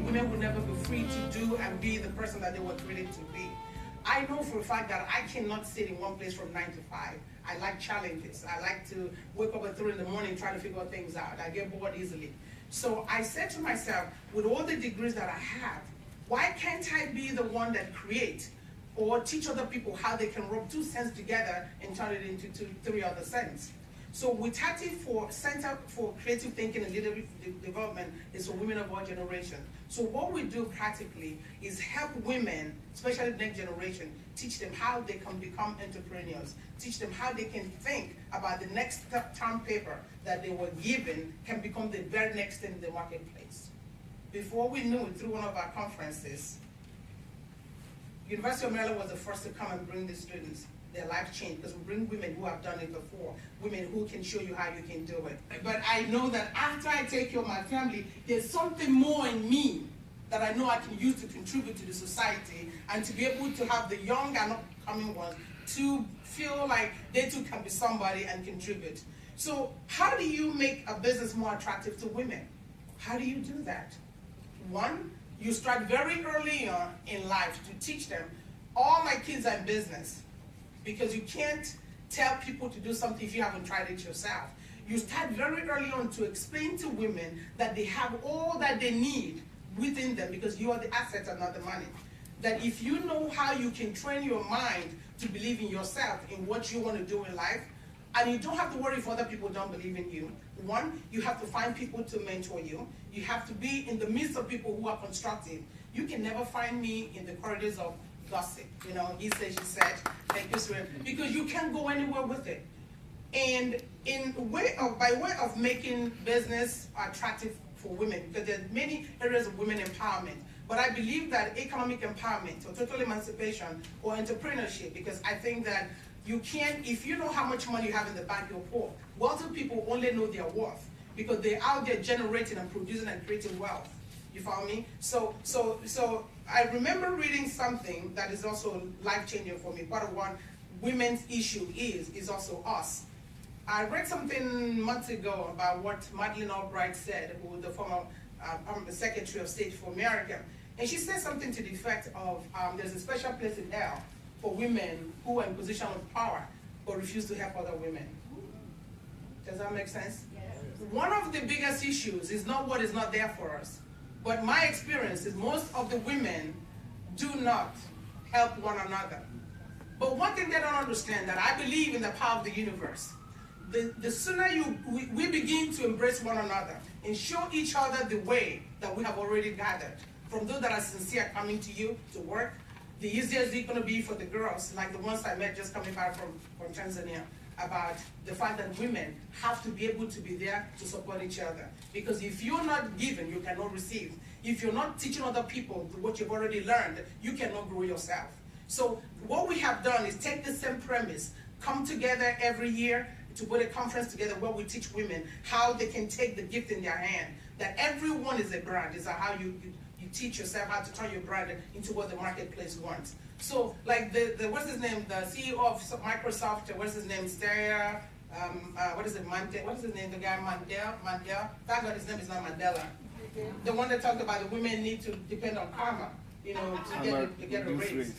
women will never be free to do and be the person that they were created to be. I know for a fact that I cannot sit in one place from 9 to 5. I like challenges. I like to wake up at 3 in the morning trying to figure things out. I get bored easily. So I said to myself, with all the degrees that I have, why can't I be the one that creates or teach other people how they can rub 2 cents together and turn it into 3 other cents? So with for Center for Creative Thinking and Leadership Development is for women of all generations. So what we do practically is help women, especially the next generation, teach them how they can become entrepreneurs, teach them how they can think about the next term paper that they were given can become the very next thing in the marketplace. Before we knew it, through one of our conferences, University of Maryland was the first to come and bring the students. Their life changed because we bring women who have done it before, women who can show you how you can do it. But I know that after I take care of my family, there's something more in me that I know I can use to contribute to the society and to be able to have the young and upcoming ones to feel like they too can be somebody and contribute. So how do you make a business more attractive to women? How do you do that? One, you start very early on in life to teach them. All my kids are in business, because you can't tell people to do something if you haven't tried it yourself. You start very early on to explain to women that they have all that they need within them, because you are the asset and not the money. That if you know how you can train your mind to believe in yourself, in what you want to do in life, and you don't have to worry if other people don't believe in you. One, you have to find people to mentor you. You have to be in the midst of people who are constructive. You can never find me in the corridors of gossip, you know, he said, she said, thank you, sir, because you can't go anywhere with it. And by way of making business attractive for women, because there's many areas of women empowerment, but I believe that economic empowerment or total emancipation or entrepreneurship, because I think that you can't, if you know how much money you have in the bank, you're poor. Wealthy people only know their worth because they're out there generating and producing and creating wealth. You follow me? So I remember reading something that is also life-changing for me. Part of what women's issue is also us. I read something months ago about what Madeleine Albright said, who was the former Secretary of State for America. And she said something to the effect of, there's a special place in hell for women who are in position of power but refuse to help other women. Does that make sense? Yes. One of the biggest issues is not what is not there for us. But my experience is most of the women do not help one another. But one thing they don't understand, that I believe in the power of the universe. The sooner we begin to embrace one another and show each other the way that we have already gathered, from those that are sincere coming to you to work, the easier it's going to be for the girls, like the ones I met just coming back from Tanzania, about the fact that women have to be able to be there to support each other. Because if you're not giving, you cannot receive. If you're not teaching other people what you've already learned, you cannot grow yourself. So what we have done is take the same premise, come together every year to put a conference together where we teach women how they can take the gift in their hand, that everyone is a brand. Is how you teach yourself how to turn your brand into what the marketplace wants. So like the what's his name, the CEO of Microsoft, what's his name, Steria, what is it, Mandel, what is his name, the guy Mandel, thank God his name is not Mandela. The one that talked about the women need to depend on karma, you know, to get a raise.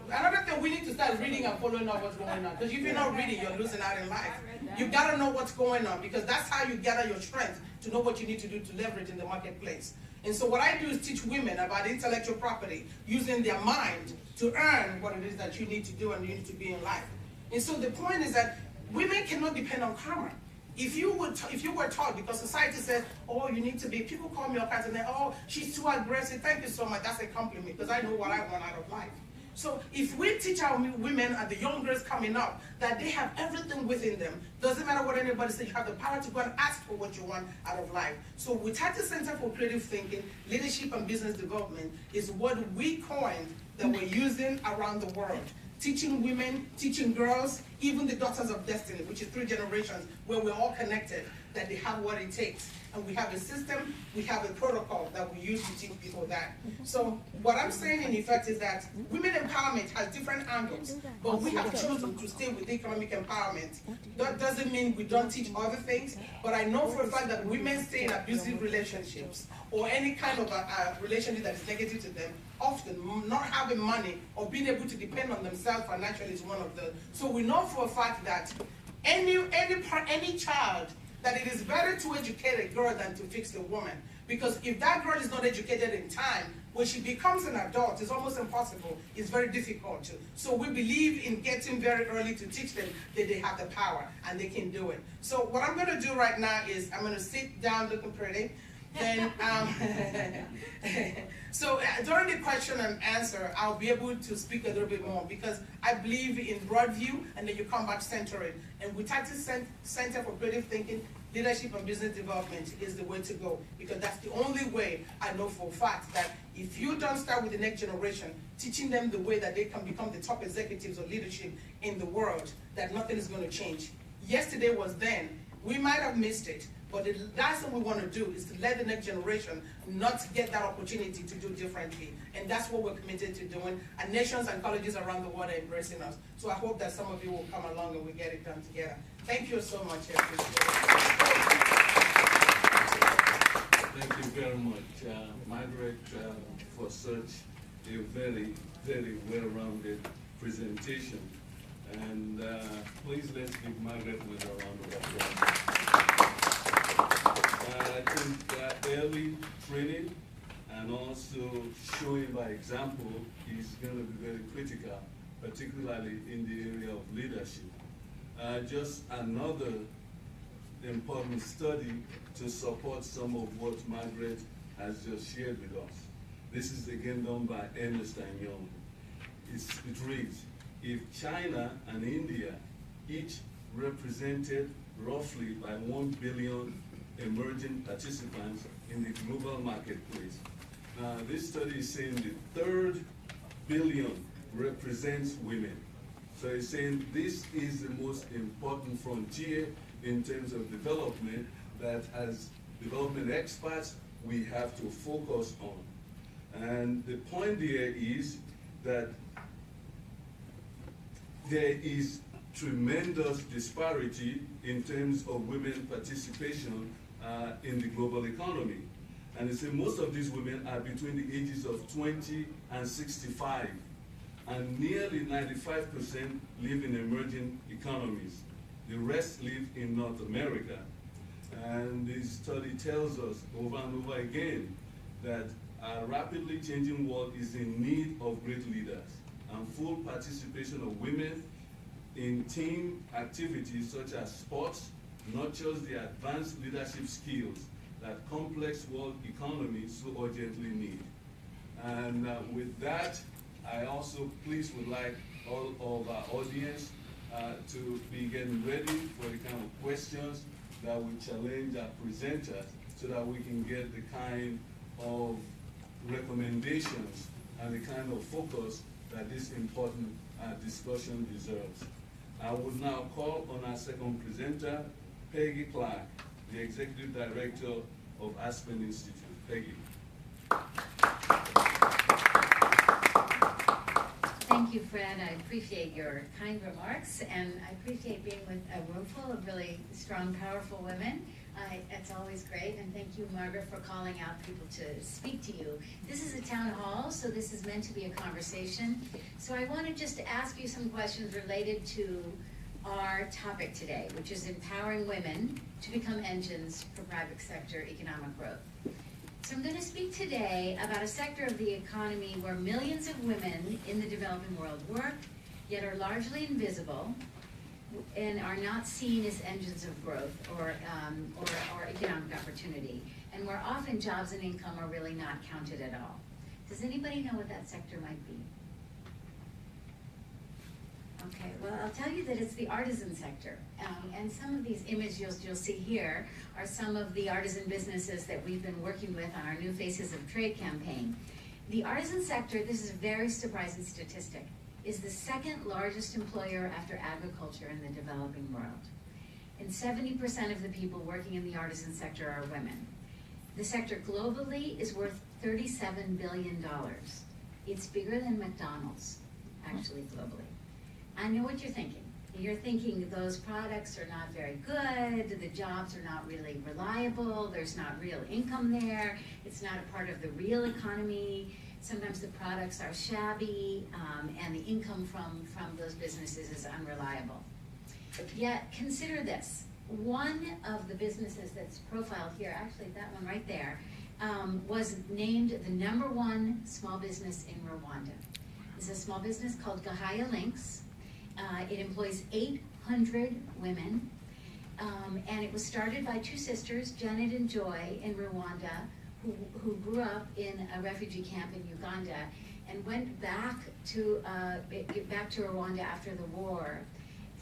Another thing, we need to start reading and following up what's going on. Because if you're not reading, you're losing out in life. You gotta know what's going on, because that's how you gather your strength to know what you need to do to leverage in the marketplace. And so what I do is teach women about intellectual property, using their mind to earn what it is that you need to do and you need to be in life. And so the point is that women cannot depend on karma. If you were taught, because society says, oh, you need to be, people call me all kinds of names, oh, she's too aggressive, thank you so much, that's a compliment, because I know what I want out of life. So if we teach our women and the young girls coming up that they have everything within them, doesn't matter what anybody says, you have the power to go and ask for what you want out of life. So with Tati Center for Creative Thinking, Leadership and Business Development is what we coined that we're using around the world. Teaching women, teaching girls, even the Daughters of Destiny, which is 3 generations where we're all connected. that they have what it takes. And we have a system, we have a protocol that we use to teach people that. So what I'm saying in effect is that women empowerment has different angles, but we have chosen to stay with economic empowerment. That doesn't mean we don't teach other things, but I know for a fact that women stay in abusive relationships or any kind of a relationship that is negative to them, often not having money or being able to depend on themselves financially is one of the. So we know for a fact that any child, that it is better to educate a girl than to fix a woman. Because if that girl is not educated in time, when she becomes an adult, it's almost impossible. It's very difficult to. So we believe in getting very early to teach them that they have the power and they can do it. So what I'm going to do right now is I'm going to sit down looking pretty. Then, so during the question and answer, I'll be able to speak a little bit more because I believe in broad view, and then you come back centering. And with Texas Center for Creative Thinking, Leadership and Business Development is the way to go, because that's the only way I know for a fact that if you don't start with the next generation, teaching them the way that they can become the top executives of leadership in the world, that nothing is going to change. Yesterday was then. We might have missed it, but the last thing we want to do is to let the next generation not get that opportunity to do differently. And that's what we're committed to doing. And nations and colleges around the world are embracing us. So I hope that some of you will come along and we get it done together. Thank you so much. I appreciate it. Thank you very much, Margaret, for such a very, very well-rounded presentation. And please let's give Margaret with a round of applause. I think early training and also showing by example is going to be very critical, particularly in the area of leadership. Just another important study to support some of what Margaret has just shared with us. This is again done by Ernst & Young. It reads, if China and India each represented roughly by 1 billion emerging participants in the global marketplace. Now, this study is saying the 3rd billion represents women. So it's saying this is the most important frontier in terms of development that as development experts we have to focus on. And the point there is that there is tremendous disparity in terms of women participation in the global economy. And they say most of these women are between the ages of 20 and 65. And nearly 95% live in emerging economies. The rest live in North America. And this study tells us over and over again that a rapidly changing world is in need of great leaders and full participation of women in team activities such as sports nurtures the advanced leadership skills that complex world economies so urgently need. And with that, I also please would like all of our audience to be getting ready for the kind of questions that will challenge our presenters so that we can get the kind of recommendations and the kind of focus that this important discussion deserves. I would now call on our second presenter, Peggy Clark, the Executive Director of Aspen Institute. Peggy. Thank you, Fred. I appreciate your kind remarks, and I appreciate being with a room full of really strong, powerful women. It's always great, and thank you, Margaret, for calling out people to speak to you. This is a town hall, so this is meant to be a conversation. So I wanted just to ask you some questions related to our topic today, which is empowering women to become engines for private sector economic growth. So I'm going to speak today about a sector of the economy where millions of women in the developing world work, yet are largely invisible and are not seen as engines of growth or economic opportunity, and where often jobs and income are really not counted at all. Does anybody know what that sector might be? Okay, well, I'll tell you that it's the artisan sector. And some of these images you'll see here are some of the artisan businesses that we've been working with on our New Faces of Trade campaign. The artisan sector, this is a very surprising statistic, is the second largest employer after agriculture in the developing world. and 70% of the people working in the artisan sector are women. The sector globally is worth $37 billion. It's bigger than McDonald's, actually, globally. I know what you're thinking. You're thinking those products are not very good, the jobs are not really reliable, there's not real income there, it's not a part of the real economy. Sometimes the products are shabby, and the income from those businesses is unreliable. Yet, consider this. One of the businesses that's profiled here, actually that one right there, was named the #1 small business in Rwanda. It's a small business called Gahaya Links. It employs 800 women, and it was started by two sisters, Janet and Joy, in Rwanda, who grew up in a refugee camp in Uganda and went back to Rwanda after the war,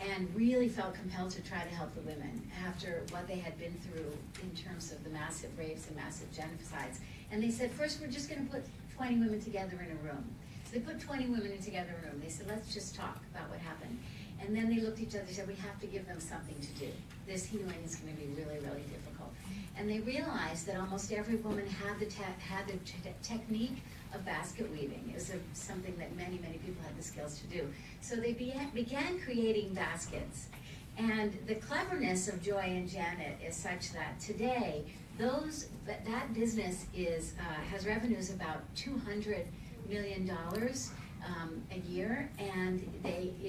and really felt compelled to try to help the women after what they had been through in terms of the massive rapes and massive genocides. And they said, first, we're just going to put 20 women together in a room. So they put 20 women together in a room. They said, let's just talk about what happened. And then they looked at each other and said, we have to give them something to do. This healing is going to be really, really difficult. And they realized that almost every woman had the technique of basket weaving. It was something that many, many people had the skills to do. So they began creating baskets. And the cleverness of Joy and Janet is such that today, that business has revenues about $200 million a year, and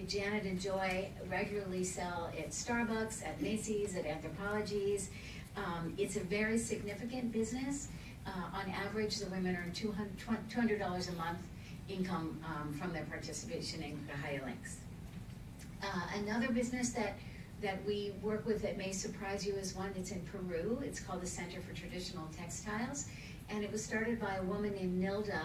Janet and Joy regularly sell at Starbucks, at Macy's, at Anthropologie's. It's a very significant business. On average, the women earn $200 a month income from their participation in Gahaya Links. Another business that we work with that may surprise you is one that's in Peru. It's called the Center for Traditional Textiles, and it was started by a woman named Nilda,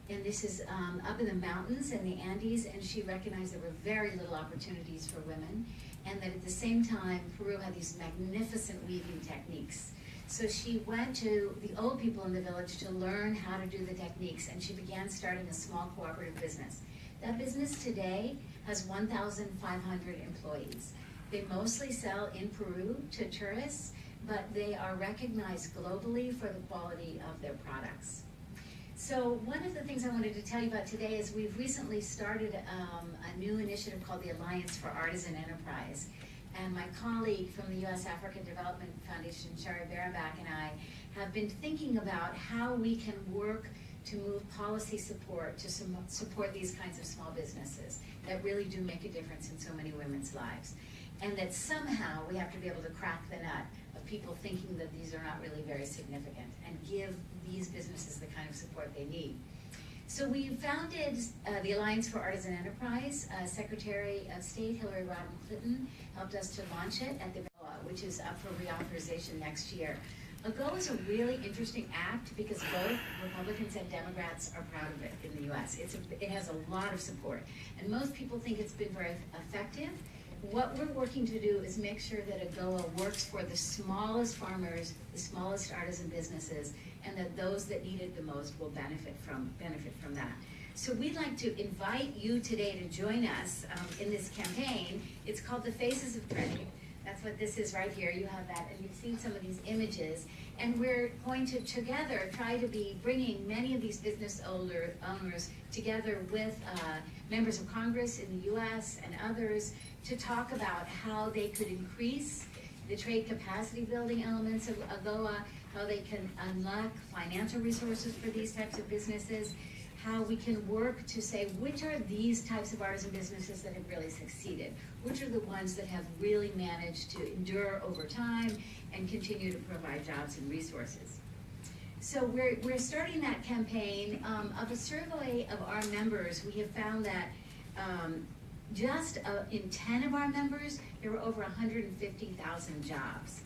and this is up in the mountains in the Andes, and she recognized there were very little opportunities for women, and that at the same time, Peru had these magnificent weaving techniques. So she went to the old people in the village to learn how to do the techniques, and she began starting a small cooperative business. That business today has 1,500 employees. They mostly sell in Peru to tourists, but they are recognized globally for the quality of their products. So one of the things I wanted to tell you about today is we've recently started a new initiative called the Alliance for Artisan Enterprise. And my colleague from the U.S. African Development Foundation, Shari Barambach, and I have been thinking about how we can work to move policy support to support these kinds of small businesses that really do make a difference in so many women's lives. And that somehow we have to be able to crack the nut of people thinking that these are not really very significant and give these businesses the kind of support they need. So we founded the Alliance for Artisan Enterprise. Secretary of State Hillary Rodham Clinton helped us to launch it at the AGOA, which is up for reauthorization next year. AGOA is a really interesting act because both Republicans and Democrats are proud of it in the U.S. It has a lot of support, and most people think it's been very effective. What we're working to do is make sure that AGOA works for the smallest farmers, the smallest artisan businesses, and that those that need it the most will benefit from that. So we'd like to invite you today to join us in this campaign. It's called the Faces of Trade. That's what this is right here. You have that, and you've seen some of these images. And we're going to together try to be bringing many of these business owners together with members of Congress in the U.S. and others to talk about how they could increase the trade capacity building elements of AGOA, how they can unlock financial resources for these types of businesses, how we can work to say which are these types of artisan businesses that have really succeeded, which are the ones that have really managed to endure over time and continue to provide jobs and resources. So we're starting that campaign. Of a survey of our members, we have found that just in 10 of our members, there were over 150,000 jobs.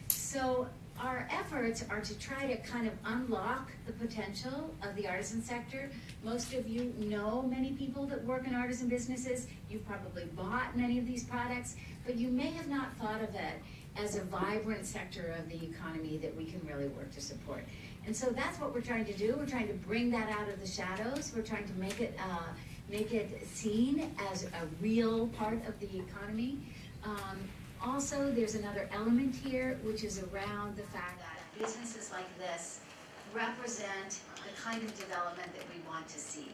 So our efforts are to try to kind of unlock the potential of the artisan sector. Most of you know many people that work in artisan businesses. You've probably bought many of these products, but you may have not thought of it as a vibrant sector of the economy that we can really work to support. And so that's what we're trying to do. We're trying to bring that out of the shadows. We're trying to make it seen as a real part of the economy. Also, there's another element here, which is around the fact that businesses like this represent the kind of development that we want to see.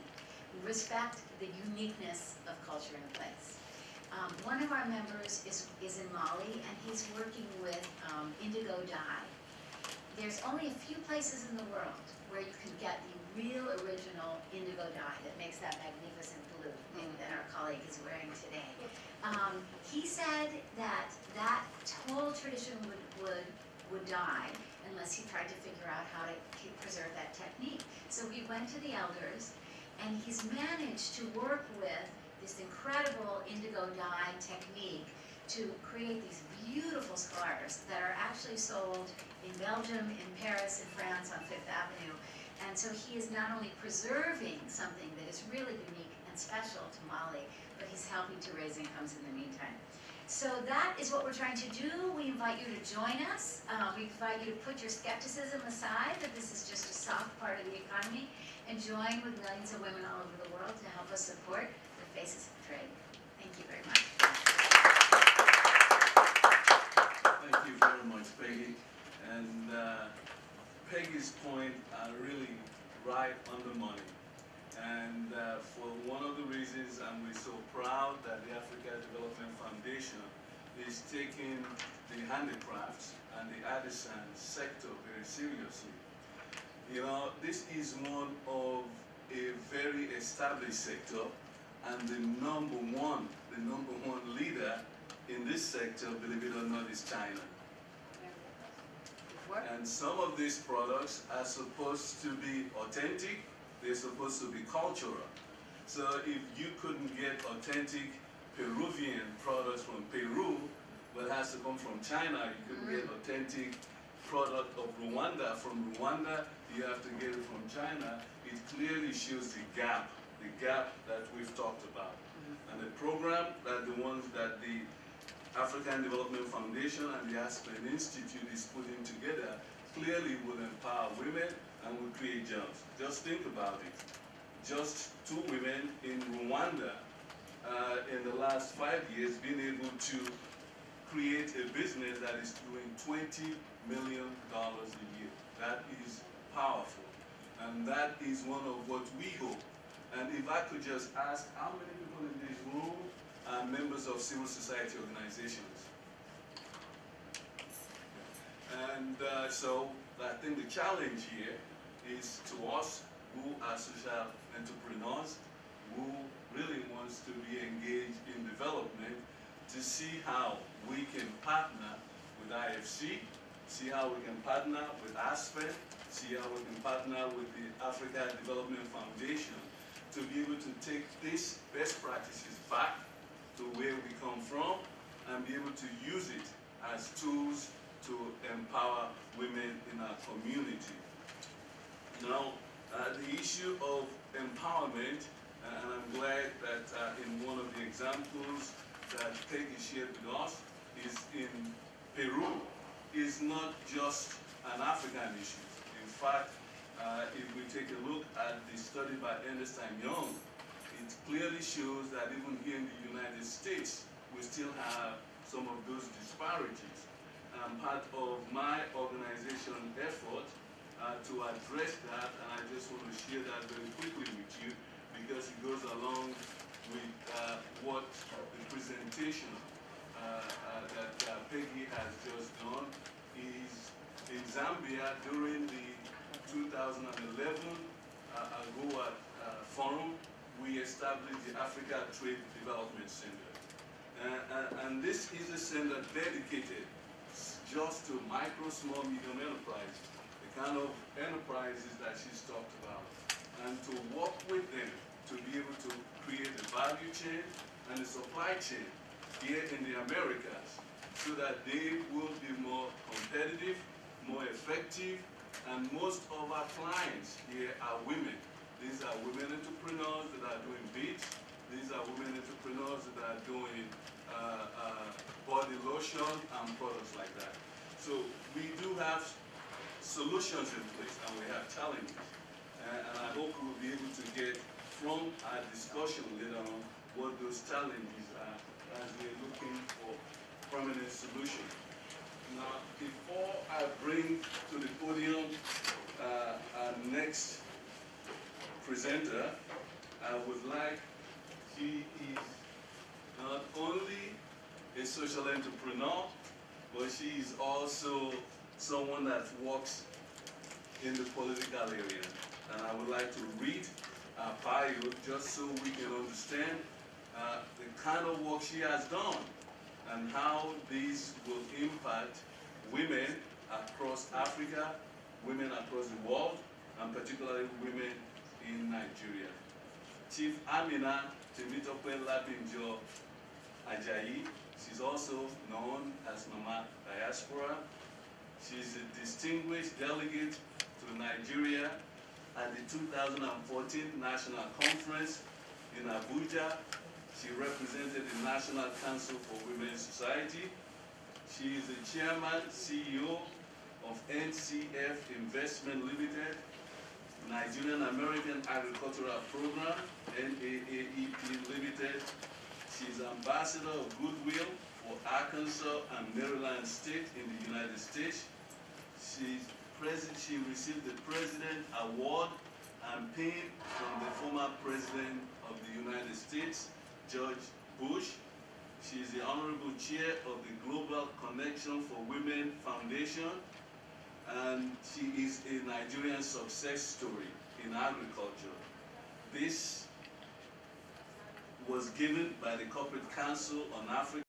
We respect the uniqueness of culture and place. One of our members is in Mali, and he's working with indigo dye. There's only a few places in the world where you can get the real original indigo dye that makes that magnificent blue that our colleague is wearing today. He said that that whole tradition would die unless he tried to figure out how to preserve that technique. So he went to the elders, and he's managed to work with this incredible indigo dye technique to create these beautiful scarves that are actually sold in Belgium, in Paris, in France, on Fifth Avenue. And so he is not only preserving something that is really unique and special to Mali, but he's helping to raise incomes in the meantime. So that is what we're trying to do. We invite you to join us. We invite you to put your skepticism aside, that this is just a soft part of the economy, and join with millions of women all over the world to help us support the faces of trade. Thank you very much. Thank you very much, Peggy. And Peggy's point are really right on the money. And for one of the reasons, and we're so proud that the Africa Development Foundation is taking the handicrafts and the artisan sector very seriously. You know, this is one of a very established sector, and the number one leader in this sector, believe it or not, is China. And some of these products are supposed to be authentic, they're supposed to be cultural. So if you couldn't get authentic Peruvian products from Peru, but it has to come from China, you couldn't get authentic product of Rwanda from Rwanda, you have to get it from China. It clearly shows the gap that we've talked about. And the program that the ones that the African Development Foundation and the Aspen Institute is putting together clearly will empower women and will create jobs. Just think about it. Just 2 women in Rwanda in the last 5 years being able to create a business that is doing $20 million a year. That is powerful. And that is one of what we hope. And if I could just ask, how many people in this room are members of civil society organizations? And so I think the challenge here is to us who are social entrepreneurs, who really wants to be engaged in development, to see how we can partner with IFC, see how we can partner with Aspen, see how we can partner with the Africa Development Foundation to be able to take these best practices back to where we come from and be able to use it as tools to empower women in our community. Now, the issue of empowerment, and I'm glad that in one of the examples that Peggy shared with us, is in Peru, is not just an African issue. In fact, if we take a look at the study by Ernst & Young, it clearly shows that even here in the United States, we still have some of those disparities. And part of my organization effort to address that, and I just want to share that very quickly with you, because it goes along with what the presentation that Peggy has just done is in Zambia during the 2011 AGOA forum, we established the Africa Trade Development Center. And this is a center dedicated just to micro, small, medium enterprise, the kind of enterprises that she's talked about, and to work with them to be able to create a value chain and a supply chain here in the Americas so that they will be more competitive, more effective, and most of our clients here are women. These are women entrepreneurs that are doing beads. These are women entrepreneurs that are doing body lotion and products like that. So we do have solutions in place and we have challenges. And I hope we'll be able to get from our discussion later on what those challenges are as we're looking for permanent solution. Now, before I bring to the podium our next presenter, I would like, he is not only a social entrepreneur, but she is also someone that works in the political area. And I would like to read her bio just so we can understand the kind of work she has done and how this will impact women across Africa, women across the world, and particularly women in Nigeria. Chief Amina Temitope Labinjo Ajayi, she's also known as Mama Diaspora. She's a distinguished delegate to Nigeria at the 2014 National Conference in Abuja. She represented the National Council for Women's Society. She is the chairman, CEO of NCF Investment Limited, Nigerian American Agricultural Program, NAAEP Limited. She's ambassador of goodwill for Arkansas and Maryland State in the United States. She received the President Award and pin from the former President of the United States, George Bush. She is the Honorable Chair of the Global Connection for Women Foundation, and she is a Nigerian success story in agriculture. This was given by the Corporate Council on Africa.